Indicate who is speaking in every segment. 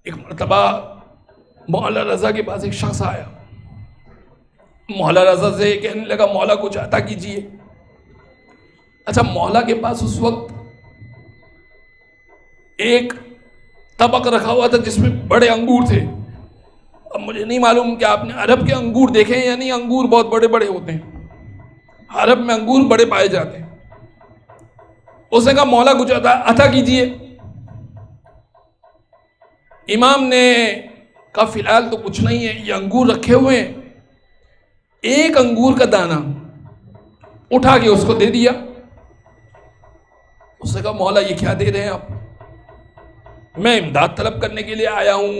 Speaker 1: ایک مرتبہ مولا رضا کے پاس ایک شخص آیا، مولا رضا سے کہنے لگا مولا کچھ عطا کیجیے۔ اچھا، مولا کے پاس اس وقت ایک طبق رکھا ہوا تھا جس میں بڑے انگور تھے۔ اب مجھے نہیں معلوم کہ آپ نے عرب کے انگور دیکھے ہیں یا نہیں، انگور بہت بڑے بڑے ہوتے ہیں، عرب میں انگور بڑے پائے جاتے ہیں۔ اس نے کہا مولا کچھ عطا کیجیے۔ امام نے کہا فی الحال تو کچھ نہیں ہے، یہ انگور رکھے ہوئے ہیں، ایک انگور کا دانہ اٹھا کے اس کو دے دیا۔ اس نے کہا مولا یہ کیا دے رہے ہیں آپ؟ میں امداد طلب کرنے کے لیے آیا ہوں،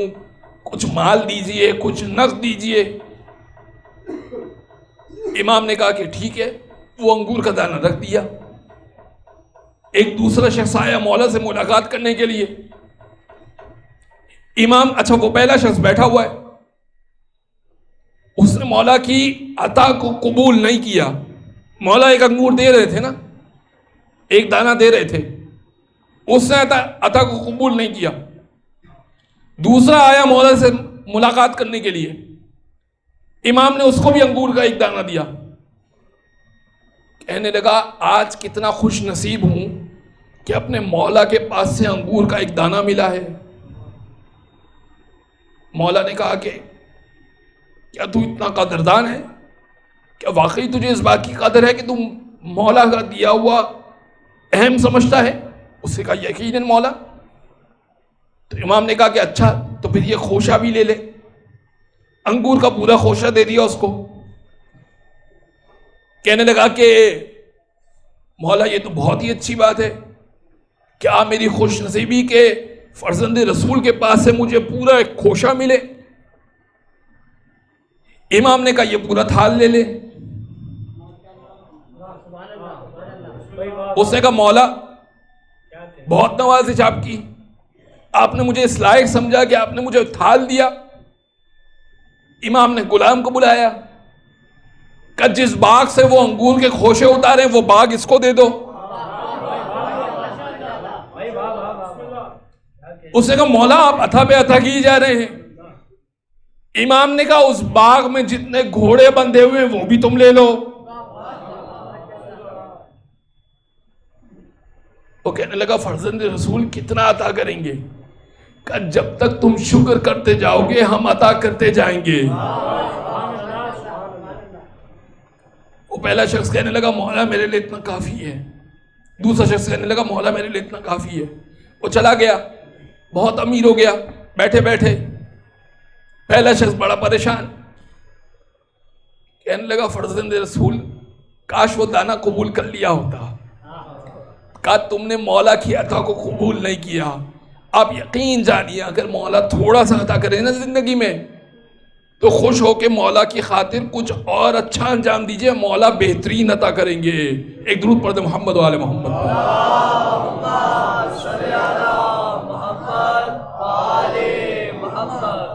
Speaker 1: کچھ مال دیجئے، کچھ نقد دیجئے۔ امام نے کہا کہ ٹھیک ہے، وہ انگور کا دانہ رکھ دیا۔ ایک دوسرا شخص آیا مولا سے ملاقات کرنے کے لیے۔ امام، اچھا وہ پہلا شخص بیٹھا ہوا ہے، اس نے مولا کی عطا کو قبول نہیں کیا۔ مولا ایک انگور دے رہے تھے نا، ایک دانہ دے رہے تھے، اس نے عطا کو قبول نہیں کیا۔ دوسرا آیا مولا سے ملاقات کرنے کے لیے، امام نے اس کو بھی انگور کا ایک دانہ دیا۔ کہنے لگا آج کتنا خوش نصیب ہوں کہ اپنے مولا کے پاس سے انگور کا ایک دانہ ملا ہے۔ مولا نے کہا کہ کیا تو اتنا قدردان ہے؟ کیا واقعی تجھے اس بات کی قدر ہے کہ تم مولا کا دیا ہوا اہم سمجھتا ہے؟ اس نے کہا یقیناً مولا۔ تو امام نے کہا کہ اچھا تو پھر یہ خوشہ بھی لے لے۔ انگور کا پورا خوشہ دے دیا اس کو۔ کہنے لگا کہ مولا یہ تو بہت ہی اچھی بات ہے، کیا میری خوش نصیبی کے فرزند رسول کے پاس سے مجھے پورا ایک خوشہ ملے؟ امام نے کہا یہ پورا تھال لے لے۔ اس نے کہا مولا بہت نوازش آپ کی، آپ نے مجھے اس لائق سمجھا کہ آپ نے مجھے تھال دیا۔ امام نے غلام کو بلایا، کہ جس باغ سے وہ انگور کے خوشے اتارے وہ باغ اس کو دے دو۔ اس نے کہا مولا آپ عطا پہ عطا کی جا رہے ہیں۔ امام نے کہا اس باغ میں جتنے گھوڑے بندھے ہوئے ہیں وہ بھی تم لے لو۔ وہ کہنے لگا فرزند رسول کتنا عطا کریں گے؟ کہ جب تک تم شکر کرتے جاؤ گے ہم عطا کرتے جائیں گے۔ وہ پہلا شخص کہنے لگا مولا میرے لیے اتنا کافی ہے۔ دوسرا شخص کہنے لگا مولا میرے لیے اتنا کافی ہے۔ وہ چلا گیا، بہت امیر ہو گیا۔ بیٹھے بیٹھے پہلا شخص بڑا پریشان، کہنے لگا فرزند رسول کاش وہ دانہ قبول کر لیا ہوتا۔ کہا تم نے مولا کی عطا کو قبول نہیں کیا۔ آپ یقین جانیے اگر مولا تھوڑا سا عطا کرے نا زندگی میں تو خوش ہو کے مولا کی خاطر کچھ اور اچھا انجام دیجئے، مولا بہترین عطا کریں گے۔ ایک درود پڑھ دے محمد و آل محمد۔